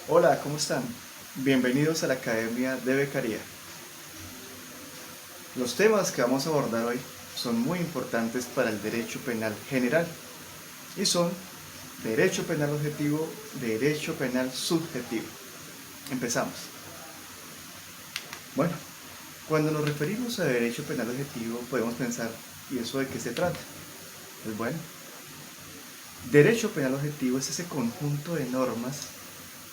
Hola, ¿cómo están? Bienvenidos a la Academia de Becaría. Los temas que vamos a abordar hoy son muy importantes para el derecho penal general y son derecho penal objetivo, derecho penal subjetivo. Empezamos. Bueno, cuando nos referimos a derecho penal objetivo podemos pensar, ¿y eso de qué se trata? Pues bueno, derecho penal objetivo es ese conjunto de normas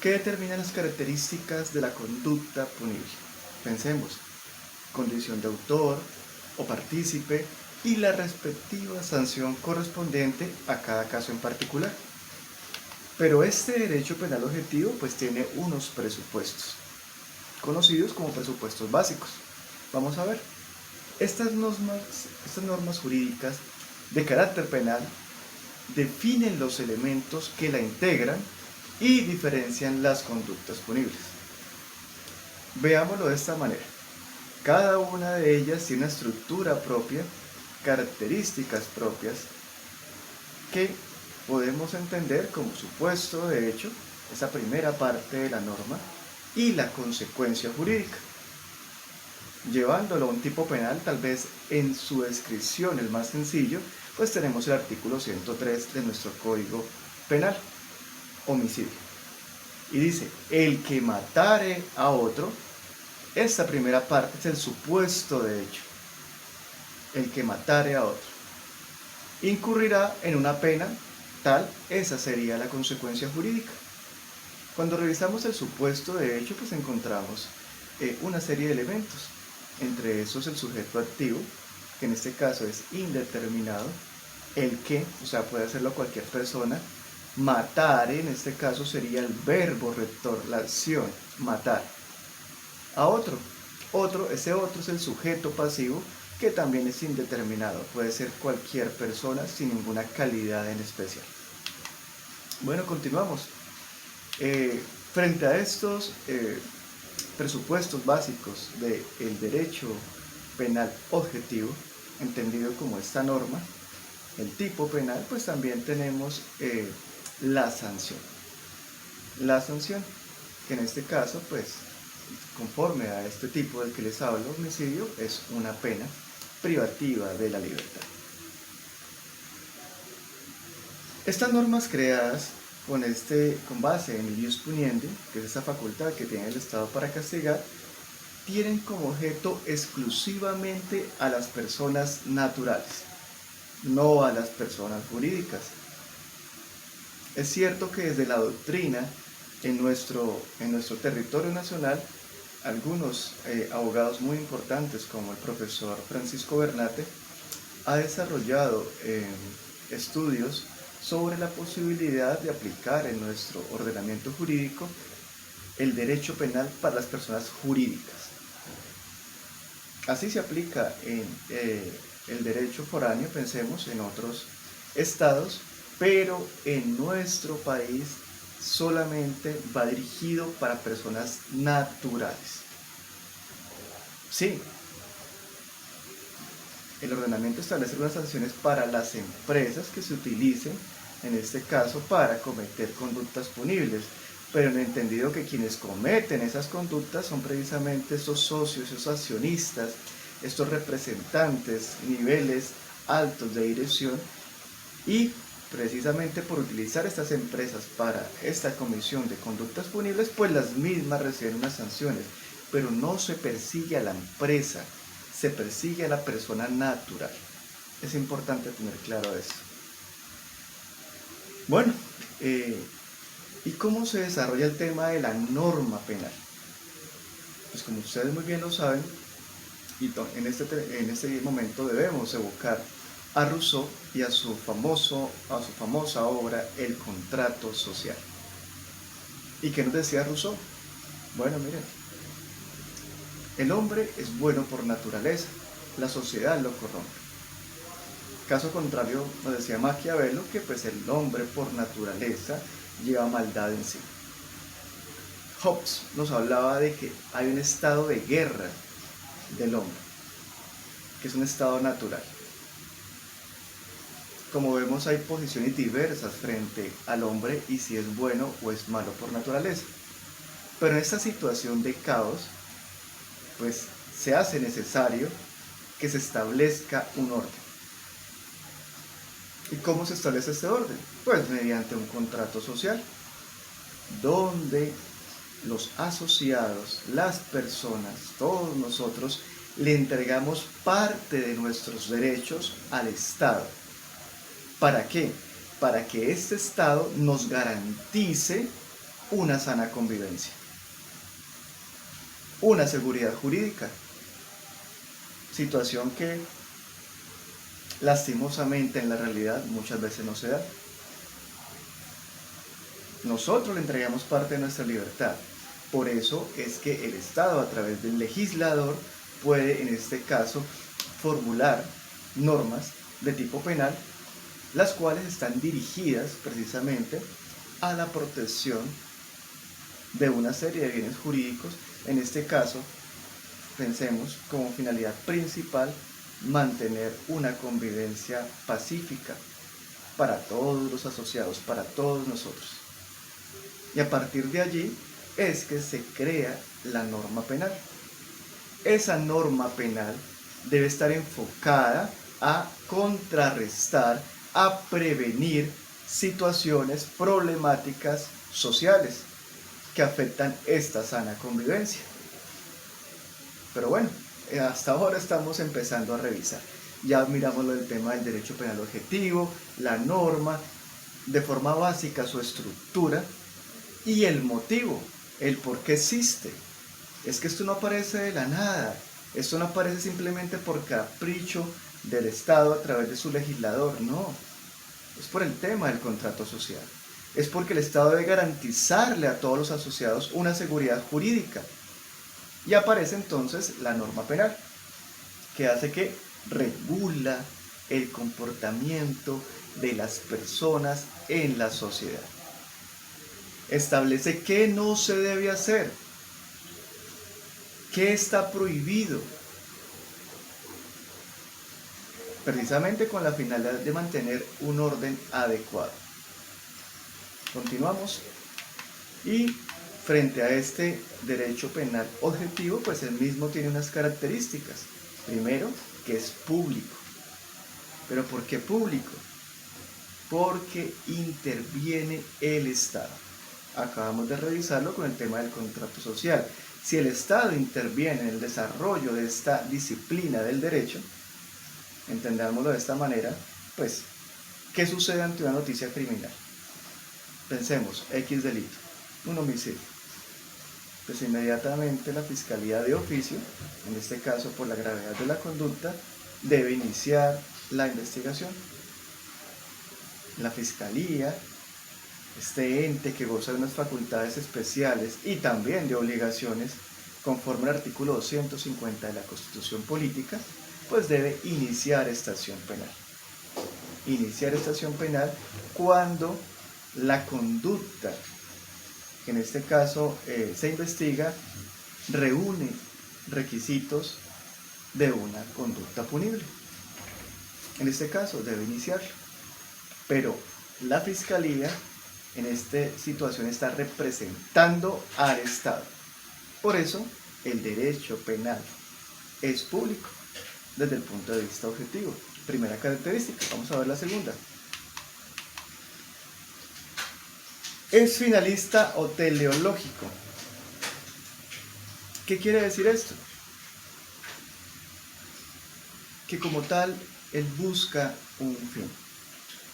que determinan las características de la conducta punible. Pensemos, condición de autor o partícipe y la respectiva sanción correspondiente a cada caso en particular. Pero este derecho penal objetivo pues tiene unos presupuestos, conocidos como presupuestos básicos. Vamos a ver, estas normas jurídicas de carácter penal definen los elementos que la integran y diferencian las conductas punibles. Veámoslo de esta manera. Cada una de ellas tiene una estructura propia, características propias, que podemos entender como supuesto de hecho, esa primera parte de la norma, y la consecuencia jurídica. Llevándolo a un tipo penal, tal vez en su descripción el más sencillo, pues tenemos el artículo 103 de nuestro Código Penal, homicidio. Y dice, el que matare a otro, esta primera parte es el supuesto de hecho. El que matare a otro incurrirá en una pena tal, esa sería la consecuencia jurídica. Cuando revisamos el supuesto de hecho, pues encontramos una serie de elementos. Entre esos el sujeto activo, que en este caso es indeterminado, el que, o sea, puede hacerlo cualquier persona, matar, en este caso sería el verbo rector, la acción, matar a otro. Ese otro es el sujeto pasivo, que también es indeterminado, puede ser cualquier persona sin ninguna calidad en especial. Bueno, continuamos. Frente a estos presupuestos básicos del derecho penal objetivo, entendido como esta norma, el tipo penal, pues también tenemos la sanción. La sanción, que en este caso, pues, conforme a este tipo del que les hablo, homicidio, es una pena privativa de la libertad. Estas normas creadas con base en el ius puniendi, que es esa facultad que tiene el Estado para castigar, tienen como objeto exclusivamente a las personas naturales, no a las personas jurídicas. Es cierto que desde la doctrina en nuestro territorio nacional, algunos abogados muy importantes como el profesor Francisco Bernate ha desarrollado estudios sobre la posibilidad de aplicar en nuestro ordenamiento jurídico el derecho penal para las personas jurídicas. Así se aplica en el derecho foráneo, pensemos en otros estados, pero en nuestro país solamente va dirigido para personas naturales. Sí, el ordenamiento establece unas sanciones para las empresas que se utilicen, en este caso, para cometer conductas punibles, pero en el entendido que quienes cometen esas conductas son precisamente esos socios, esos accionistas, estos representantes, niveles altos de dirección, y precisamente por utilizar estas empresas para esta comisión de conductas punibles, pues las mismas reciben unas sanciones, pero no se persigue a la empresa, se persigue a la persona natural. Es importante tener claro eso. Bueno, ¿y cómo se desarrolla el tema de la norma penal? Pues como ustedes muy bien lo saben, y en este momento debemos evocar a Rousseau y a su famosa obra El contrato social. ¿Y qué nos decía Rousseau? Bueno, miren, el hombre es bueno por naturaleza, la sociedad lo corrompe. Caso contrario, nos decía Maquiavelo que pues el hombre por naturaleza lleva maldad en sí. Hobbes nos hablaba de que hay un estado de guerra del hombre, que es un estado natural. Como vemos, hay posiciones diversas frente al hombre y si es bueno o es malo por naturaleza. Pero en esta situación de caos, pues se hace necesario que se establezca un orden. ¿Y cómo se establece este orden? Pues mediante un contrato social, donde los asociados, las personas, todos nosotros, le entregamos parte de nuestros derechos al Estado. ¿Para qué? Para que este Estado nos garantice una sana convivencia, una seguridad jurídica, situación que lastimosamente en la realidad muchas veces no se da. Nosotros le entregamos parte de nuestra libertad. Por eso es que el Estado, a través del legislador, puede, en este caso, formular normas de tipo penal, las cuales están dirigidas precisamente a la protección de una serie de bienes jurídicos. En este caso, pensemos como finalidad principal mantener una convivencia pacífica para todos los asociados, para todos nosotros. Y a partir de allí es que se crea la norma penal. Esa norma penal debe estar enfocada a contrarrestar, a prevenir situaciones problemáticas sociales que afectan esta sana convivencia. Pero bueno, hasta ahora estamos empezando a revisar. Ya miramos el tema del derecho penal objetivo, la norma, de forma básica su estructura y el motivo, el por qué existe. Es que esto no aparece de la nada, esto no aparece simplemente por capricho del Estado a través de su legislador, no. Es por el tema del contrato social. Es porque el Estado debe garantizarle a todos los asociados una seguridad jurídica. Y aparece entonces la norma penal, que hace que regula el comportamiento de las personas en la sociedad. Establece qué no se debe hacer, qué está prohibido, precisamente con la finalidad de mantener un orden adecuado. Continuamos. Y frente a este derecho penal objetivo, pues el mismo tiene unas características. Primero, que es público. ¿Pero por qué público? Porque interviene el Estado. Acabamos de revisarlo con el tema del contrato social. Si el Estado interviene en el desarrollo de esta disciplina del derecho, entendámoslo de esta manera, pues, ¿qué sucede ante una noticia criminal? Pensemos, X delito, un homicidio. Pues inmediatamente la Fiscalía de Oficio, en este caso por la gravedad de la conducta, debe iniciar la investigación. La Fiscalía, este ente que goza de unas facultades especiales y también de obligaciones conforme al artículo 250 de la Constitución Política, pues debe iniciar esta acción penal. Iniciar esta acción penal cuando la conducta, que en este caso se investiga, reúne requisitos de una conducta punible. En este caso debe iniciarlo. Pero la Fiscalía en esta situación está representando al Estado. Por eso el derecho penal es público desde el punto de vista objetivo. Primera característica, vamos a ver la segunda. ¿Es finalista o teleológico? ¿Qué quiere decir esto? Que como tal, él busca un fin.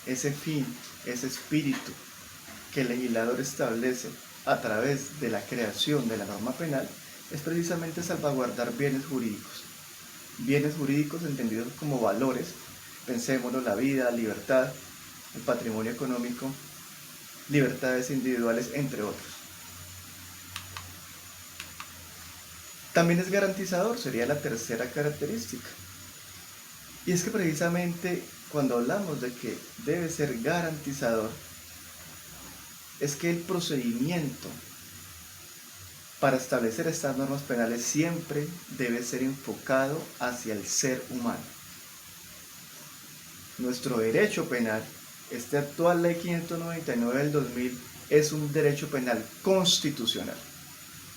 Ese fin, ese espíritu que el legislador establece a través de la creación de la norma penal es precisamente salvaguardar bienes jurídicos. Bienes jurídicos entendidos como valores, pensémoslo, la vida, libertad, el patrimonio económico, libertades individuales, entre otros. También es garantizador, sería la tercera característica. Y es que precisamente cuando hablamos de que debe ser garantizador, es que el procedimiento para establecer estas normas penales siempre debe ser enfocado hacia el ser humano. Nuestro derecho penal, esta actual ley 599 del 2000, es un derecho penal constitucional.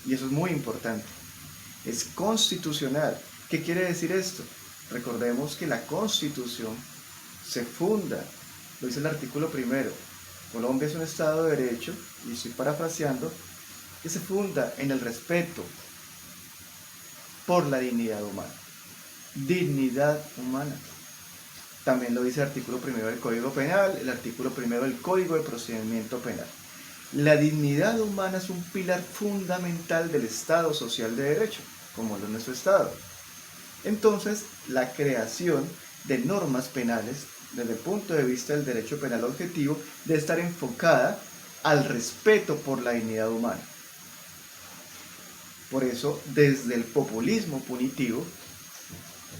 Y eso es muy importante. Es constitucional. ¿Qué quiere decir esto? Recordemos que la Constitución se funda, lo dice el artículo primero. Colombia es un Estado de Derecho, y estoy parafraseando, que se funda en el respeto por la dignidad humana. Dignidad humana. También lo dice el artículo primero del Código Penal, el artículo primero del Código de Procedimiento Penal. La dignidad humana es un pilar fundamental del Estado social de derecho, como lo es nuestro Estado. Entonces, la creación de normas penales, desde el punto de vista del derecho penal objetivo, debe estar enfocada al respeto por la dignidad humana. Por eso, desde el populismo punitivo,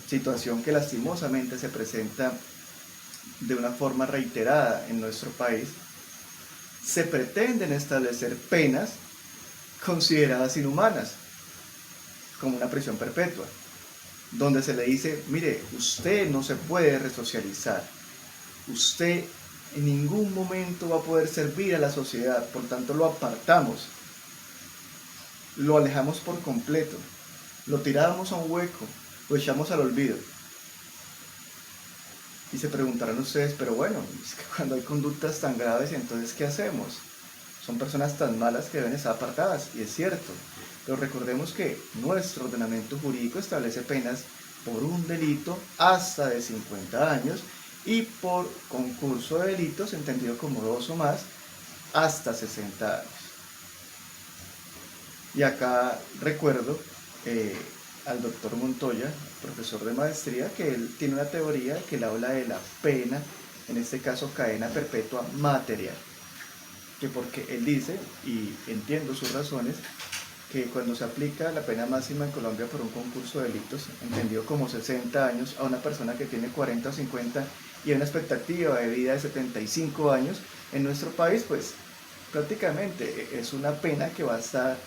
situación que lastimosamente se presenta de una forma reiterada en nuestro país, se pretenden establecer penas consideradas inhumanas, como una prisión perpetua, donde se le dice, mire, usted no se puede resocializar, usted en ningún momento va a poder servir a la sociedad, por tanto lo apartamos, lo alejamos por completo, lo tiramos a un hueco, lo echamos al olvido. Y se preguntarán ustedes, pero bueno, es que cuando hay conductas tan graves, entonces ¿qué hacemos? Son personas tan malas que deben estar apartadas, y es cierto. Pero recordemos que nuestro ordenamiento jurídico establece penas por un delito hasta de 50 años y por concurso de delitos, entendido como 2 o más, hasta 60 años. Y acá recuerdo al doctor Montoya, profesor de maestría, que él tiene una teoría que él habla de la pena, en este caso cadena perpetua material. Que porque él dice, y entiendo sus razones, que cuando se aplica la pena máxima en Colombia por un concurso de delitos, entendido como 60 años, a una persona que tiene 40 o 50 y una expectativa de vida de 75 años, en nuestro país, pues prácticamente es una pena que va a estar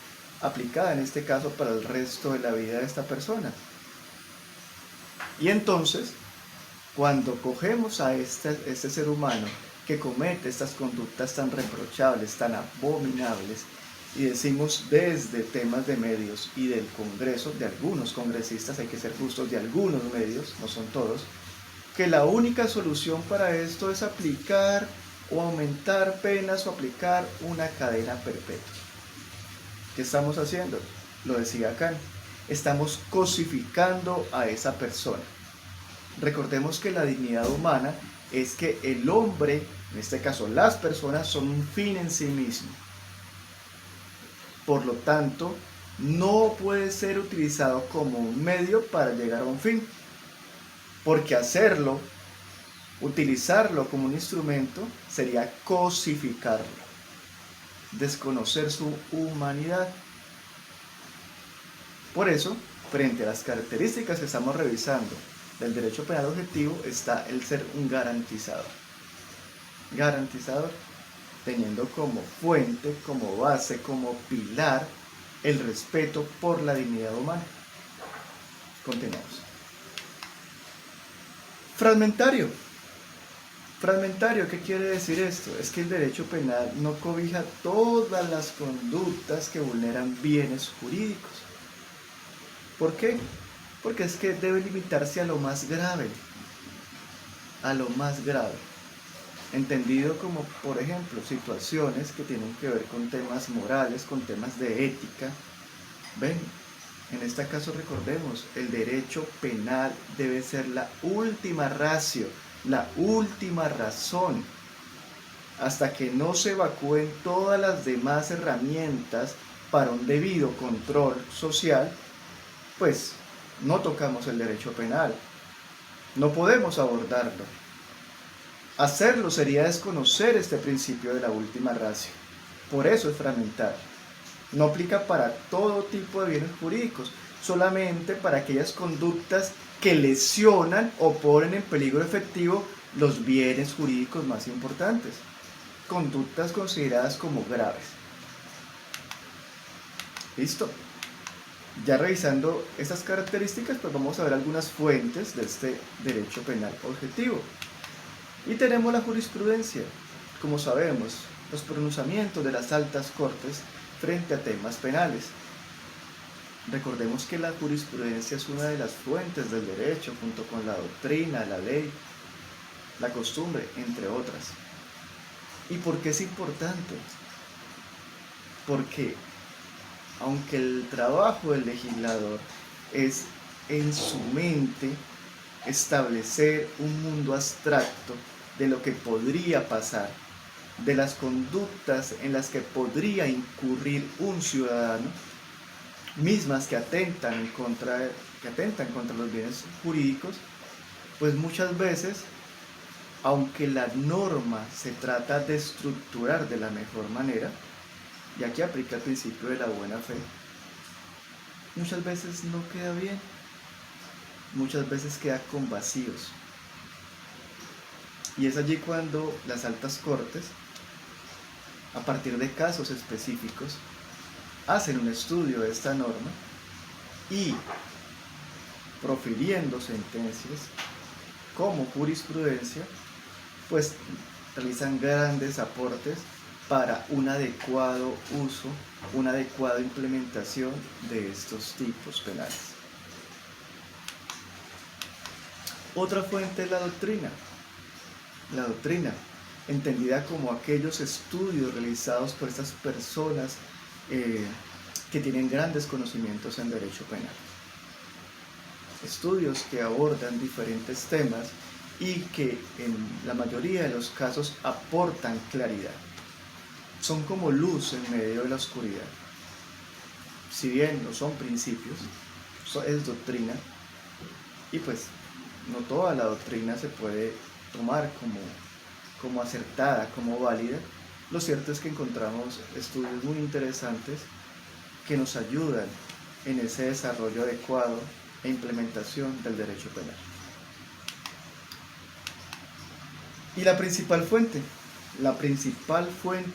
aplicada en este caso para el resto de la vida de esta persona. Y entonces, cuando cogemos a este ser humano que comete estas conductas tan reprochables, tan abominables, y decimos desde temas de medios y del Congreso, de algunos congresistas, hay que ser justos, de algunos medios, no son todos, que la única solución para esto es aplicar o aumentar penas o aplicar una cadena perpetua. ¿Qué estamos haciendo? Lo decía Kant, estamos cosificando a esa persona. Recordemos que la dignidad humana es que el hombre, en este caso las personas, son un fin en sí mismo. Por lo tanto, no puede ser utilizado como un medio para llegar a un fin, porque hacerlo, utilizarlo como un instrumento, sería cosificarlo, desconocer su humanidad. Por eso, frente a las características que estamos revisando del derecho penal objetivo, está el ser un garantizador. Garantizador, teniendo como fuente, como base, como pilar, el respeto por la dignidad humana. Continuamos. Fragmentario. Fragmentario, ¿qué quiere decir esto? Es que el derecho penal no cobija todas las conductas que vulneran bienes jurídicos. ¿Por qué? Porque es que debe limitarse a lo más grave. A lo más grave. Entendido como, por ejemplo, situaciones que tienen que ver con temas morales, con temas de ética. Ven, en este caso recordemos, el derecho penal debe ser la última ratio, la última razón, hasta que no se evacúen todas las demás herramientas para un debido control social, pues no tocamos el derecho penal, no podemos abordarlo. Hacerlo sería desconocer este principio de la última ratio. Por eso es fragmentario. No aplica para todo tipo de bienes jurídicos, solamente para aquellas conductas que lesionan o ponen en peligro efectivo los bienes jurídicos más importantes. Conductas consideradas como graves. ¿Listo? Ya revisando estas características, pues vamos a ver algunas fuentes de este derecho penal objetivo. Y tenemos la jurisprudencia, como sabemos, los pronunciamientos de las altas cortes frente a temas penales. Recordemos que la jurisprudencia es una de las fuentes del derecho, junto con la doctrina, la ley, la costumbre, entre otras. ¿Y por qué es importante? Porque aunque el trabajo del legislador es en su mente establecer un mundo abstracto de lo que podría pasar, de las conductas en las que podría incurrir un ciudadano, mismas que atentan contra los bienes jurídicos, pues muchas veces, aunque la norma se trata de estructurar de la mejor manera, y aquí aplica el principio de la buena fe, muchas veces no queda bien, muchas veces queda con vacíos. Y es allí cuando las altas cortes, a partir de casos específicos, hacen un estudio de esta norma y, profiriendo sentencias como jurisprudencia, pues realizan grandes aportes para un adecuado uso, una adecuada implementación de estos tipos penales. Otra fuente es la doctrina. La doctrina, entendida como aquellos estudios realizados por estas personas que tienen grandes conocimientos en derecho penal. Estudios que abordan diferentes temas y que en la mayoría de los casos aportan claridad. Son como luz en medio de la oscuridad. Si bien no son principios, es doctrina, y pues no toda la doctrina se puede tomar como acertada, como válida. Lo cierto es que encontramos estudios muy interesantes que nos ayudan en ese desarrollo adecuado e implementación del derecho penal. Y la principal fuente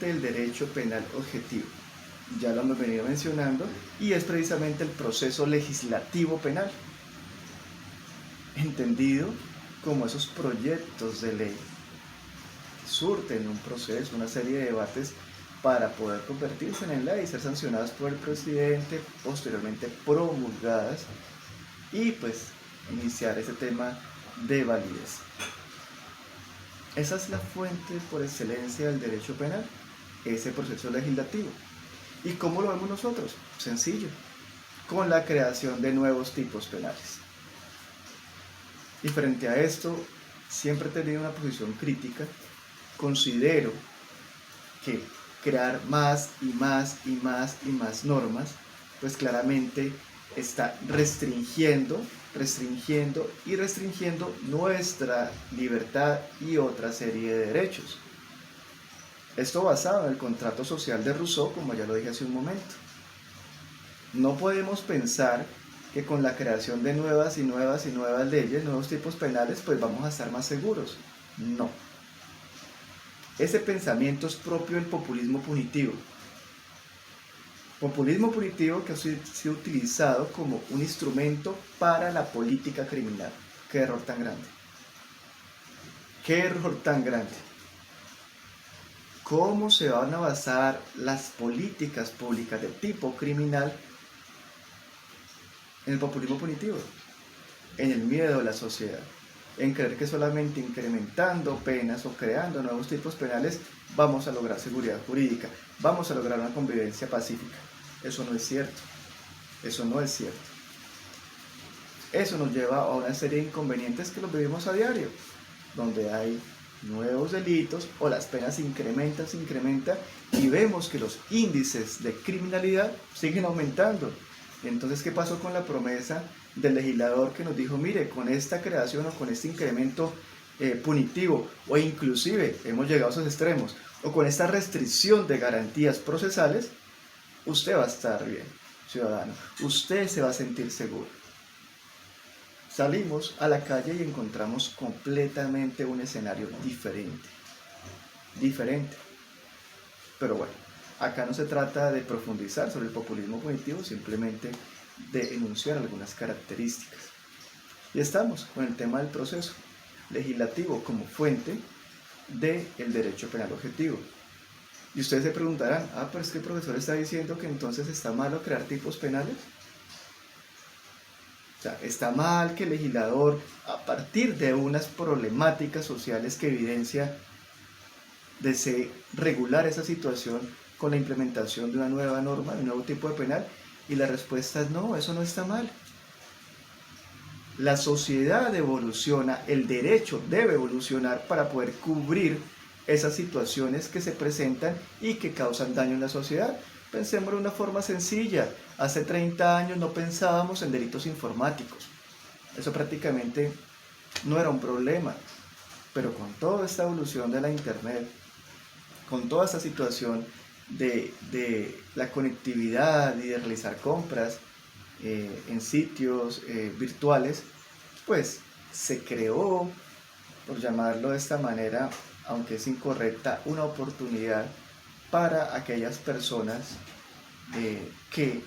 del derecho penal objetivo, ya lo hemos venido mencionando, y es precisamente el proceso legislativo penal, entendido como esos proyectos de ley que surten un proceso, una serie de debates para poder convertirse en ley y ser sancionadas por el presidente, posteriormente promulgadas y pues iniciar ese tema de validez. Esa es la fuente por excelencia del derecho penal, ese proceso legislativo. ¿Y cómo lo vemos nosotros? Sencillo, con la creación de nuevos tipos penales. Y frente a esto, siempre he tenido una posición crítica. Considero que crear más y más y más y más normas, pues claramente está restringiendo nuestra libertad y otra serie de derechos. Esto basado en el contrato social de Rousseau, como ya lo dije hace un momento. No podemos pensar que con la creación de nuevas leyes, nuevos tipos penales, pues vamos a estar más seguros. No. Ese pensamiento es propio del populismo punitivo. Populismo punitivo que ha sido utilizado como un instrumento para la política criminal. Qué error tan grande. Qué error tan grande. ¿Cómo se van a basar las políticas públicas de tipo criminal en el populismo punitivo? En el miedo de la sociedad, en creer que solamente incrementando penas o creando nuevos tipos penales vamos a lograr seguridad jurídica, vamos a lograr una convivencia pacífica. Eso no es cierto. Eso no es cierto. Eso nos lleva a una serie de inconvenientes que los vivimos a diario, donde hay nuevos delitos o las penas se incrementan y vemos que los índices de criminalidad siguen aumentando. Entonces, ¿qué pasó con la promesa del legislador que nos dijo, mire, con esta creación o con este incremento punitivo, o inclusive hemos llegado a esos extremos, o con esta restricción de garantías procesales, usted va a estar bien, ciudadano, usted se va a sentir seguro? Salimos a la calle y encontramos completamente un escenario diferente. Pero bueno, acá no se trata de profundizar sobre el populismo punitivo, simplemente de enunciar algunas características. Y estamos con el tema del proceso legislativo como fuente del derecho penal objetivo. Y ustedes se preguntarán, pero es que el profesor está diciendo que entonces está malo crear tipos penales. O sea, está mal que el legislador, a partir de unas problemáticas sociales que evidencia, desee regular esa situación con la implementación de una nueva norma, de un nuevo tipo de penal, y la respuesta es no, eso no está mal. La sociedad evoluciona, el derecho debe evolucionar para poder cubrir esas situaciones que se presentan y que causan daño en la sociedad. Pensemos de una forma sencilla. Hace 30 años no pensábamos en delitos informáticos. Eso prácticamente no era un problema. Pero con toda esta evolución de la Internet, con toda esta situación de la conectividad y de realizar compras en sitios virtuales, pues se creó, por llamarlo de esta manera, aunque es incorrecta, una oportunidad para aquellas personas que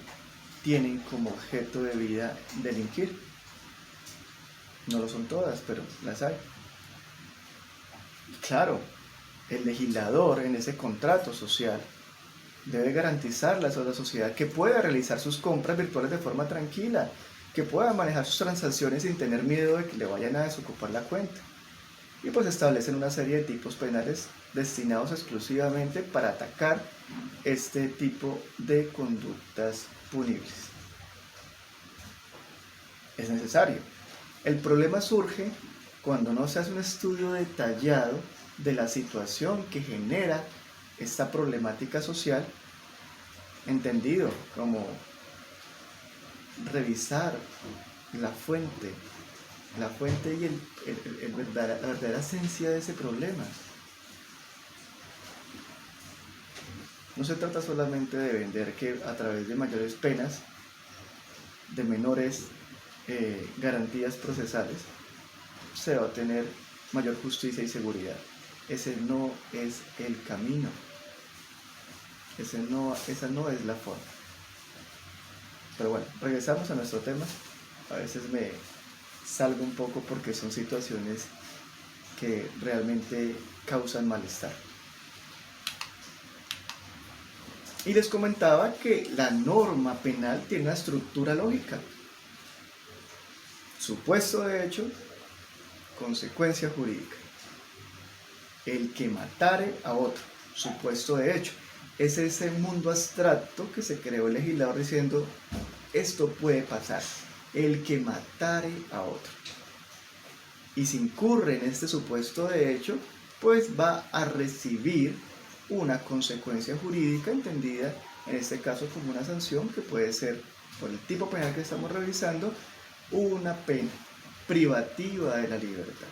tienen como objeto de vida delinquir. No lo son todas, pero las hay. Claro, el legislador en ese contrato social debe garantizarle a la sociedad que pueda realizar sus compras virtuales de forma tranquila, que pueda manejar sus transacciones sin tener miedo de que le vayan a desocupar la cuenta. Y pues establecen una serie de tipos penales destinados exclusivamente para atacar este tipo de conductas punibles. Es necesario. El problema surge cuando no se hace un estudio detallado de la situación que genera esta problemática social, entendido como revisar la fuente y la verdadera esencia de ese problema. No se trata solamente de vender que a través de mayores penas, de menores garantías procesales, se va a tener mayor justicia y seguridad. Ese no es el camino. Esa no es la forma. Pero bueno, regresamos a nuestro tema. A veces me salgo un poco porque son situaciones que realmente causan malestar. Y les comentaba que la norma penal tiene una estructura lógica. Supuesto de hecho, consecuencia jurídica. El que matare a otro, supuesto de hecho. Es ese mundo abstracto que se creó el legislador diciendo, esto puede pasar, el que matare a otro. Y si incurre en este supuesto de hecho, pues va a recibir una consecuencia jurídica entendida, en este caso como una sanción que puede ser, por el tipo penal que estamos revisando, una pena privativa de la libertad.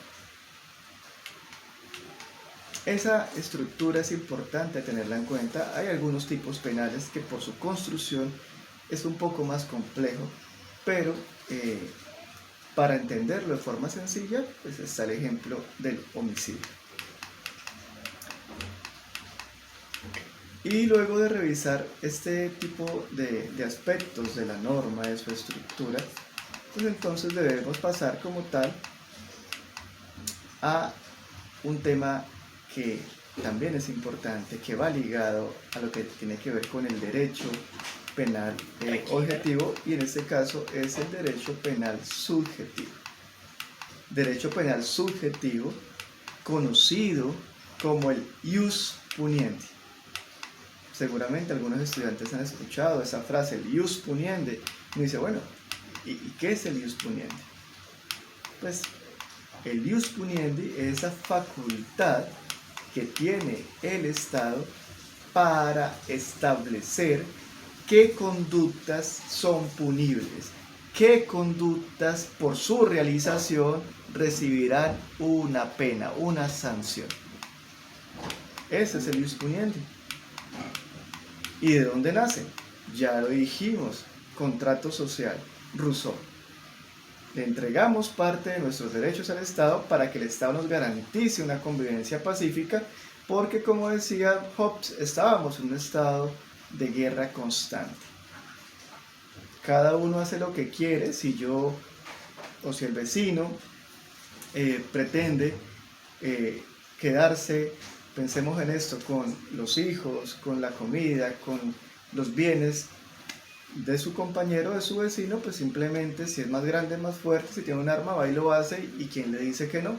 Esa estructura es importante tenerla en cuenta. Hay algunos tipos penales que por su construcción es un poco más complejo, pero para entenderlo de forma sencilla, pues está el ejemplo del homicidio. Y luego de revisar este tipo de aspectos de la norma, de su estructura, pues entonces debemos pasar como tal a un tema que también es importante, que va ligado a lo que tiene que ver con el derecho penal objetivo, y en este caso es el derecho penal subjetivo. Derecho penal subjetivo, conocido como el ius puniendi. Seguramente algunos estudiantes han escuchado esa frase, el ius puniendi. Y dice, bueno, ¿y qué es el ius puniendi? Pues el ius puniendi es esa facultad que tiene el Estado para establecer qué conductas son punibles, qué conductas por su realización recibirán una pena, una sanción. Ese es el ius puniendi. ¿Y de dónde nace? Ya lo dijimos, contrato social, Rousseau. Le entregamos parte de nuestros derechos al Estado para que el Estado nos garantice una convivencia pacífica, porque como decía Hobbes, estábamos en un estado de guerra constante. Cada uno hace lo que quiere. Si yo o si el vecino pretende quedarse, pensemos en esto, con los hijos, con la comida, con los bienes de su compañero, de su vecino, pues simplemente si es más grande, más fuerte, si tiene un arma, va y lo hace, y quien le dice que no,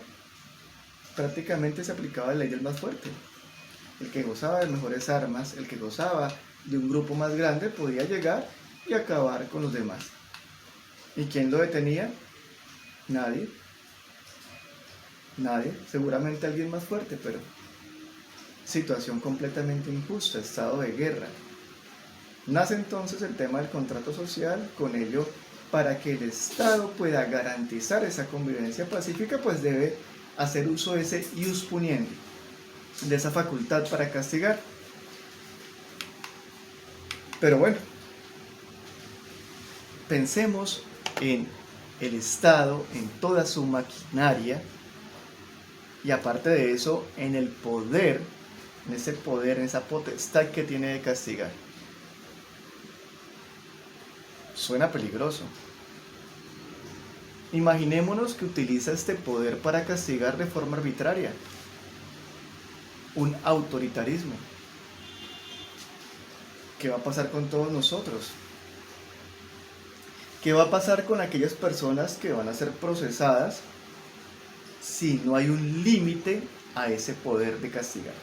prácticamente se aplicaba la ley del más fuerte. El que gozaba de mejores armas, el que gozaba de un grupo más grande, podía llegar y acabar con los demás. ¿Y quién lo detenía? Nadie. Nadie. Seguramente alguien más fuerte, pero situación completamente injusta, estado de guerra. Nace entonces el tema del contrato social. Con ello, para que el Estado pueda garantizar esa convivencia pacífica, pues debe hacer uso de ese ius puniendi, de esa facultad para castigar. Pero bueno, pensemos en el Estado, en toda su maquinaria, y aparte de eso, en el poder, en ese poder, en esa potestad que tiene de castigar. Suena peligroso. Imaginémonos que utiliza este poder para castigar de forma arbitraria. Un autoritarismo. ¿Qué va a pasar con todos nosotros? ¿Qué va a pasar con aquellas personas que van a ser procesadas si no hay un límite a ese poder de castigar?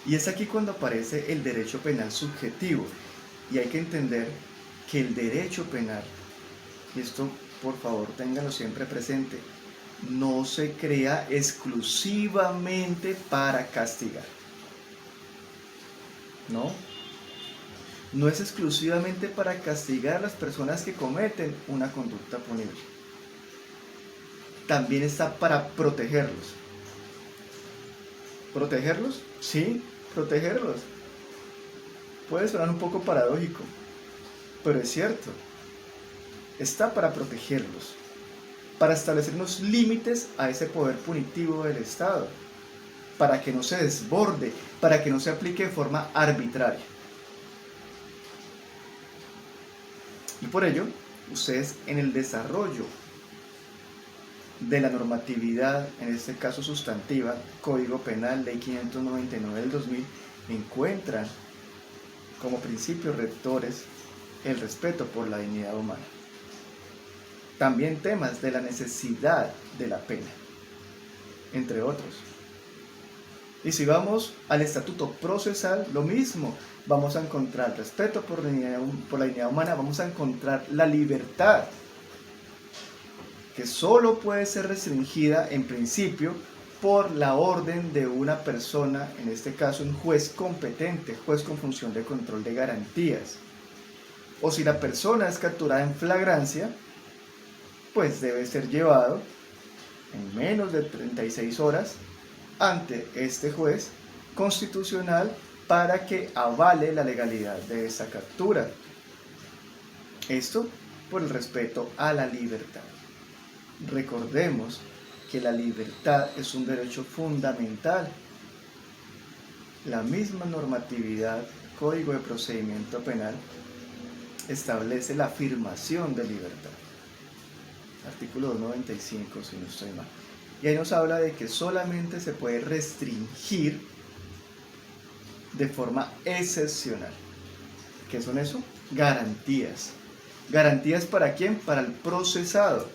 Y es aquí cuando aparece el derecho penal subjetivo. Y hay que entender que el derecho penal, y esto por favor ténganlo siempre presente, no se crea exclusivamente para castigar. No es exclusivamente para castigar a las personas que cometen una conducta punible. También está para protegerlos. ¿Protegerlos? Sí, protegerlos. Puede sonar un poco paradójico, pero es cierto. Está para protegerlos, para establecer unos límites a ese poder punitivo del Estado, para que no se desborde, para que no se aplique de forma arbitraria. Y por ello, ustedes en el desarrollo de la normatividad, en este caso sustantiva, Código Penal, Ley 599 del 2000, encuentran como principios rectores el respeto por la dignidad humana. También temas de la necesidad de la pena, entre otros. Y si vamos al estatuto procesal, lo mismo. Vamos a encontrar respeto por la dignidad humana, vamos a encontrar la libertad, que solo puede ser restringida en principio por la orden de una persona, en este caso un juez competente, juez con función de control de garantías. O si la persona es capturada en flagrancia, pues debe ser llevado en menos de 36 horas ante este juez constitucional para que avale la legalidad de esa captura. Esto por el respeto a la libertad. Recordemos que la libertad es un derecho fundamental. La misma normatividad, Código de Procedimiento Penal, establece la afirmación de libertad. Artículo 295, si no estoy mal. Y ahí nos habla de que solamente se puede restringir de forma excepcional. ¿Qué son eso? Garantías. ¿Garantías para quién? Para el procesado.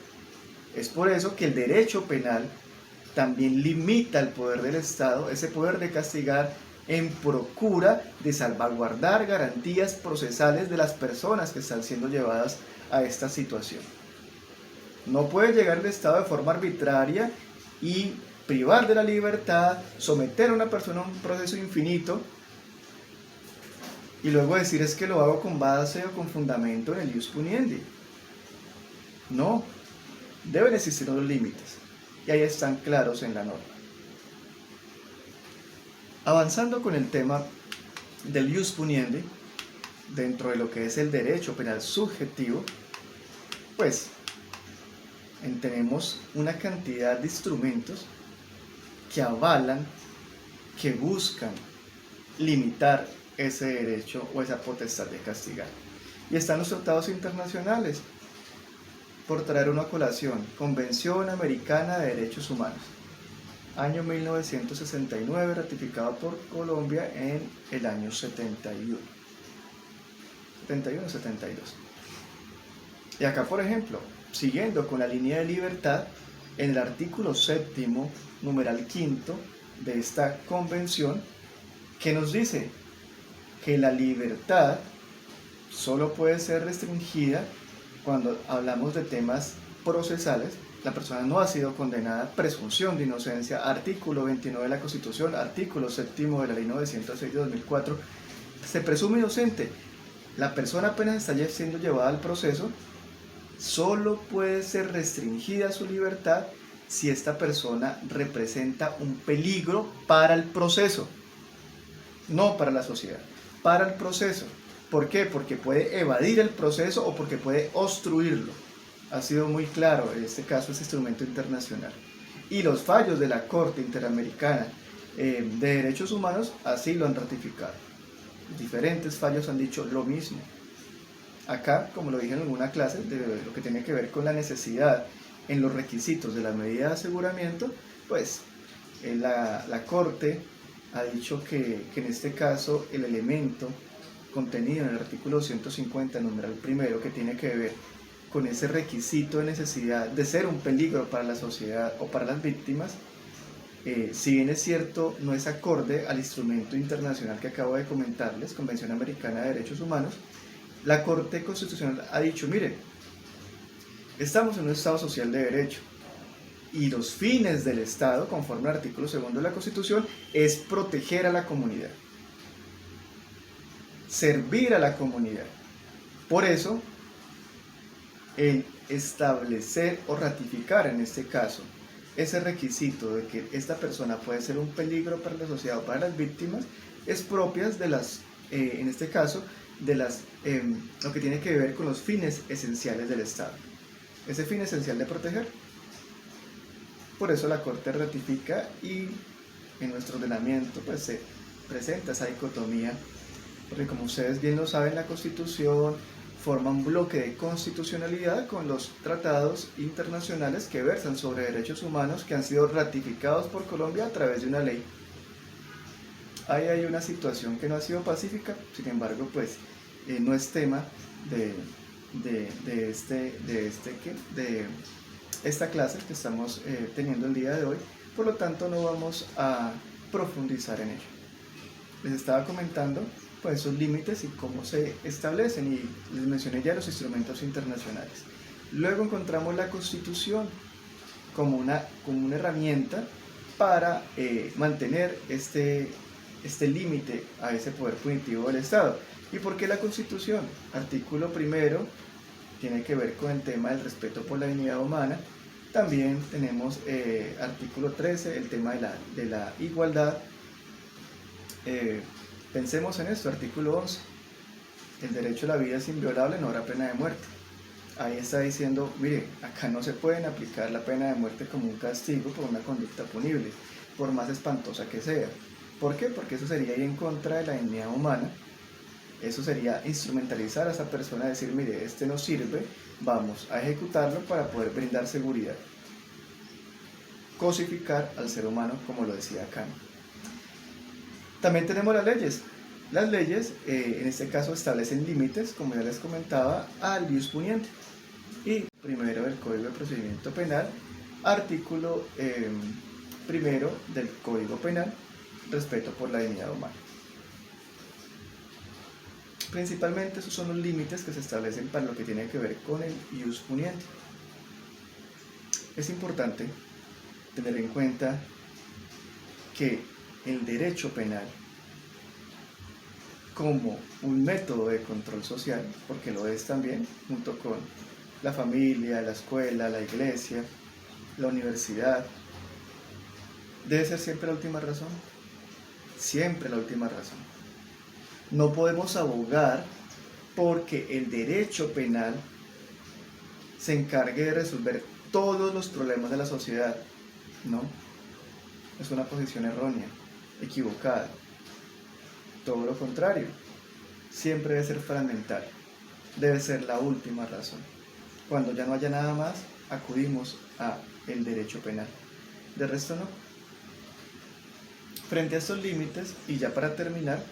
Es por eso que el derecho penal también limita el poder del Estado, ese poder de castigar, en procura de salvaguardar garantías procesales de las personas que están siendo llevadas a esta situación. No puede llegar el Estado de forma arbitraria y privar de la libertad, someter a una persona a un proceso infinito y luego decir es que lo hago con base o con fundamento en el ius puniendi. No, deben existir unos límites y ahí están claros en la norma. Avanzando con el tema del ius puniendi, dentro de lo que es el derecho penal subjetivo, pues tenemos una cantidad de instrumentos que avalan, que buscan limitar ese derecho o esa potestad de castigar. Y están los tratados internacionales, por traer una colación: Convención Americana de Derechos Humanos, año 1969, ratificado por Colombia en el año 71. 71, 72. Y acá, por ejemplo, siguiendo con la línea de libertad, en el artículo 7º, numeral 5 de esta convención, que nos dice que la libertad solo puede ser restringida cuando hablamos de temas procesales. La persona no ha sido condenada, presunción de inocencia, artículo 29 de la Constitución, artículo 7º de la Ley 906 de 2004, se presume inocente. La persona apenas está siendo llevada al proceso, solo puede ser restringida su libertad si esta persona representa un peligro para el proceso, no para la sociedad, para el proceso. ¿Por qué? Porque puede evadir el proceso o porque puede obstruirlo. Ha sido muy claro en este caso este instrumento internacional. Y los fallos de la Corte Interamericana de Derechos Humanos así lo han ratificado. Diferentes fallos han dicho lo mismo. Acá, como lo dije en alguna clase, de lo que tiene que ver con la necesidad en los requisitos de la medida de aseguramiento, pues la Corte ha dicho que en este caso el elemento contenido en el artículo 150, numeral primero, que tiene que ver con ese requisito de necesidad de ser un peligro para la sociedad o para las víctimas, si bien es cierto, no es acorde al instrumento internacional que acabo de comentarles, Convención Americana de Derechos Humanos, la Corte Constitucional ha dicho, miren, estamos en un Estado social de derecho y los fines del Estado, conforme al artículo 2 de la Constitución, es proteger a la comunidad, servir a la comunidad. Por eso, el establecer o ratificar en este caso ese requisito de que esta persona puede ser un peligro para la sociedad o para las víctimas es propias de las, en este caso, de las, lo que tiene que ver con los fines esenciales del Estado. Ese fin esencial de proteger. Por eso la Corte ratifica y en nuestro ordenamiento pues se presenta esa dicotomía, porque como ustedes bien lo saben, la Constitución forma un bloque de constitucionalidad con los tratados internacionales que versan sobre derechos humanos que han sido ratificados por Colombia a través de una ley. Ahí hay una situación que no ha sido pacífica, sin embargo, pues no es tema de esta clase que estamos teniendo el día de hoy, por lo tanto no vamos a profundizar en ello. Les estaba comentando pues esos límites y cómo se establecen, y les mencioné ya los instrumentos internacionales. Luego encontramos la Constitución como una herramienta para mantener este límite a ese poder punitivo del Estado. ¿Y por qué la Constitución? Artículo primero tiene que ver con el tema del respeto por la dignidad humana. También tenemos artículo 13, el tema de la igualdad. Pensemos en esto, artículo 11, el derecho a la vida es inviolable, no habrá pena de muerte. Ahí está diciendo, mire, acá no se pueden aplicar la pena de muerte como un castigo por una conducta punible, por más espantosa que sea. ¿Por qué? Porque eso sería ir en contra de la dignidad humana. Eso sería instrumentalizar a esa persona, decir, mire, este no sirve, vamos a ejecutarlo para poder brindar seguridad. Cosificar al ser humano, como lo decía Kant. También tenemos las leyes. Las leyes, en este caso, establecen límites, como ya les comentaba, al ius puniente. Y primero el Código de Procedimiento Penal, artículo primero del Código Penal, respeto por la dignidad humana. Principalmente esos son los límites que se establecen para lo que tiene que ver con el ius puniente. Es importante tener en cuenta que el derecho penal, como un método de control social, porque lo es también, junto con la familia, la escuela, la iglesia, la universidad, debe ser siempre la última razón. Siempre la última razón. No podemos abogar porque el derecho penal se encargue de resolver todos los problemas de la sociedad. No, es una posición errónea, equivocada. Todo lo contrario, siempre debe ser fragmentario, debe ser la última razón. Cuando ya no haya nada más, acudimos al derecho penal. De resto no. Frente a estos límites, y ya para terminar,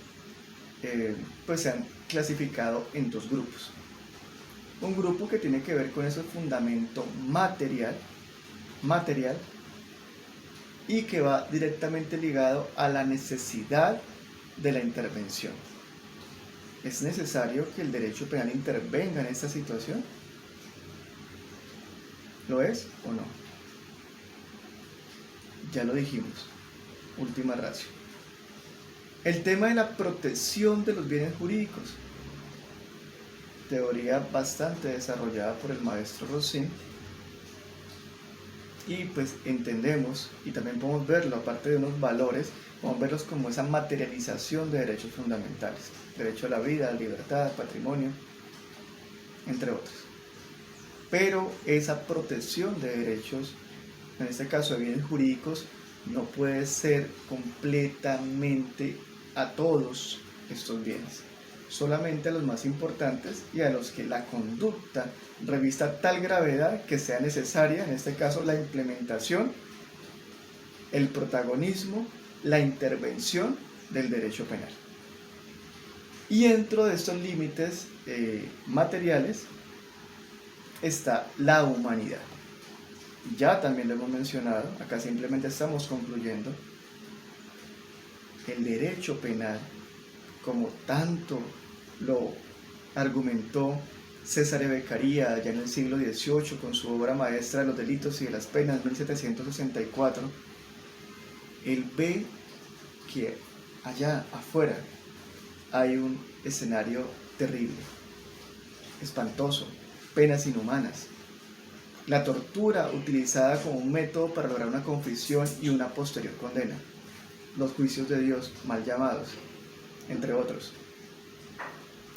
pues se han clasificado en dos grupos. Un grupo que tiene que ver con ese fundamento material y que va directamente ligado a la necesidad de la intervención. ¿Es necesario que el derecho penal intervenga en esta situación? ¿Lo es o no? Ya lo dijimos, última ratio. El tema de la protección de los bienes jurídicos, teoría bastante desarrollada por el maestro Rossin, y pues entendemos, y también podemos verlo, aparte de unos valores, podemos verlos como esa materialización de derechos fundamentales, derecho a la vida, a la libertad, al patrimonio, entre otros. Pero esa protección de derechos, en este caso de bienes jurídicos, no puede ser completamente a todos estos bienes, solamente a los más importantes y a los que la conducta revista tal gravedad que sea necesaria, en este caso la implementación, el protagonismo, la intervención del derecho penal. Y dentro de estos límites materiales está la humanidad. Ya también lo hemos mencionado, acá simplemente estamos concluyendo. El derecho penal, como tanto lo argumentó Cesare Beccaria ya en el siglo XVIII con su obra maestra de los delitos y de las penas, 1764, él ve que allá afuera hay un escenario terrible, espantoso, penas inhumanas, la tortura utilizada como un método para lograr una confesión y una posterior condena, los juicios de Dios mal llamados, entre otros.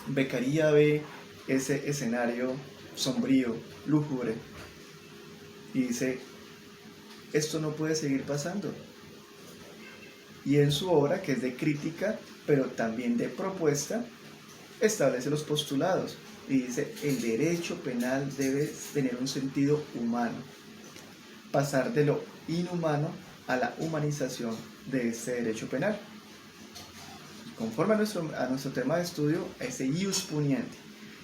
Beccaria ve ese escenario sombrío, lúgubre, y dice, esto no puede seguir pasando. Y en su obra, que es de crítica, pero también de propuesta, establece los postulados y dice, el derecho penal debe tener un sentido humano, pasar de lo inhumano a la humanización de este derecho penal. Conforme a nuestro tema de estudio, ese ius puniendi,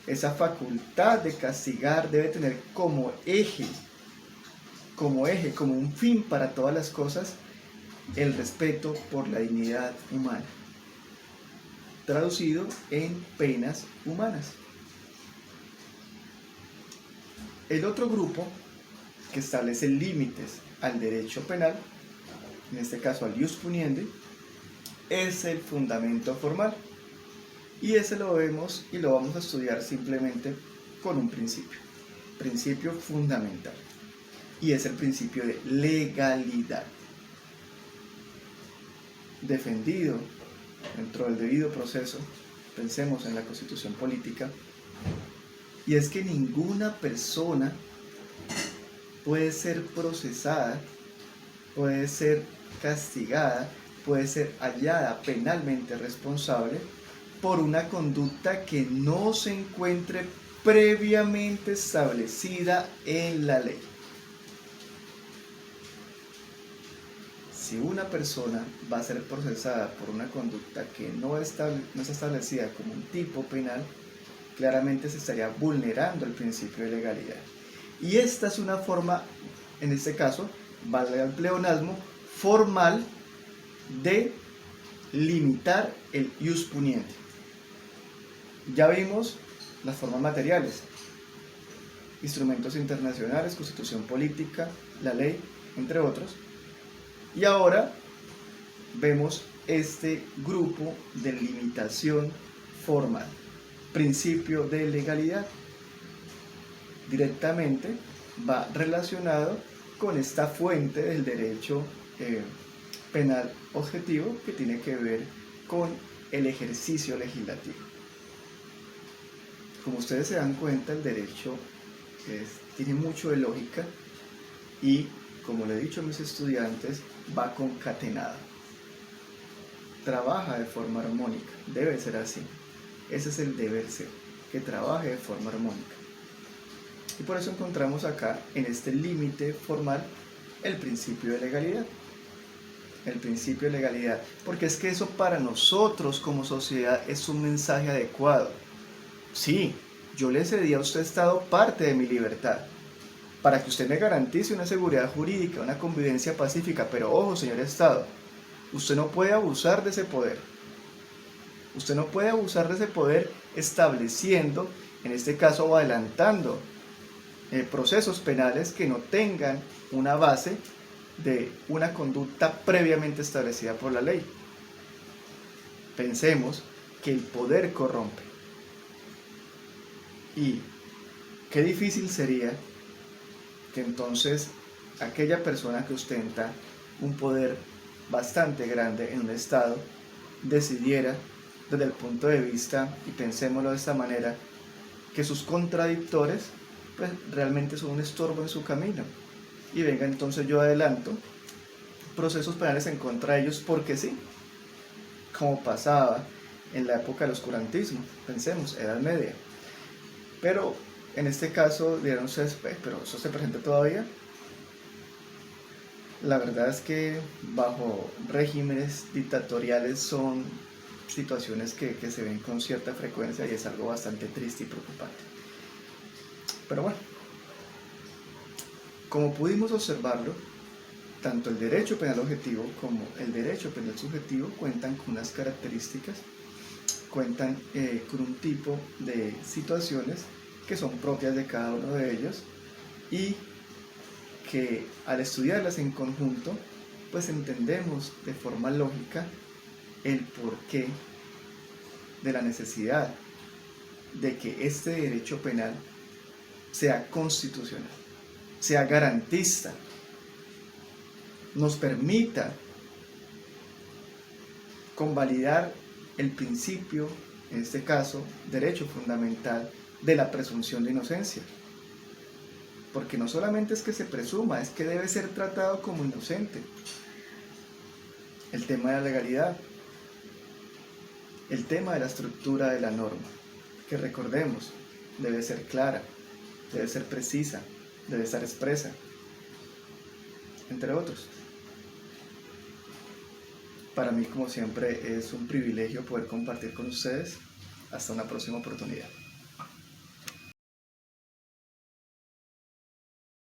esa facultad de castigar debe tener como eje, como un fin para todas las cosas, el respeto por la dignidad humana, traducido en penas humanas. El otro grupo que establece límites al derecho penal, en este caso al ius puniendi, es el fundamento formal. Y ese lo vemos y lo vamos a estudiar simplemente con un principio fundamental. Y es el principio de legalidad, defendido dentro del debido proceso. Pensemos en la Constitución política, y es que ninguna persona puede ser procesada, puede ser castigada, puede ser hallada penalmente responsable por una conducta que no se encuentre previamente establecida en la ley. Si una persona va a ser procesada por una conducta que no está establecida como un tipo penal, claramente se estaría vulnerando el principio de legalidad. Y esta es una forma, en este caso, valga el pleonasmo, formal de limitar el ius puniendi. Ya vimos las formas materiales, instrumentos internacionales, constitución política, la ley, entre otros. Y ahora vemos este grupo de limitación formal, principio de legalidad. Directamente va relacionado con esta fuente del derecho penal objetivo que tiene que ver con el ejercicio legislativo. Como ustedes se dan cuenta, el derecho tiene mucho de lógica y, como le he dicho a mis estudiantes, va concatenado. Trabaja de forma armónica, debe ser así. Ese es el deber ser, que trabaje de forma armónica. Y por eso encontramos acá, en este límite formal, el principio de legalidad. el principio de legalidad, porque es que eso para nosotros como sociedad es un mensaje adecuado. Sí, yo le cedí a usted, Estado, parte de mi libertad, para que usted me garantice una seguridad jurídica, una convivencia pacífica, pero ojo, señor Estado, usted no puede abusar de ese poder. Usted no puede abusar de ese poder estableciendo, en este caso, o adelantando procesos penales que no tengan una base de una conducta previamente establecida por la ley. Pensemos que el poder corrompe. Y qué difícil sería que entonces aquella persona que ostenta un poder bastante grande en un estado decidiera desde el punto de vista, y pensémoslo de esta manera, que sus contradictores pues realmente son un estorbo en su camino, y venga entonces yo adelanto procesos penales en contra de ellos porque sí, como pasaba en la época del oscurantismo, pensemos, Edad Media. Pero en este caso dirán ustedes, pero eso se presenta todavía. La verdad es que bajo regímenes dictatoriales son situaciones que se ven con cierta frecuencia y es algo bastante triste y preocupante. Pero bueno, como pudimos observarlo, tanto el derecho penal objetivo como el derecho penal subjetivo cuentan con unas características, cuentan con un tipo de situaciones que son propias de cada uno de ellos y que al estudiarlas en conjunto, pues entendemos de forma lógica el porqué de la necesidad de que este derecho penal sea constitucional, sea garantista, nos permita convalidar el principio, en este caso, derecho fundamental de la presunción de inocencia. Porque no solamente es que se presuma, es que debe ser tratado como inocente. El tema de la legalidad, el tema de la estructura de la norma, que recordemos, debe ser clara, debe ser precisa, debe estar expresa, entre otros. Para mí, como siempre, es un privilegio poder compartir con ustedes. Hasta una próxima oportunidad.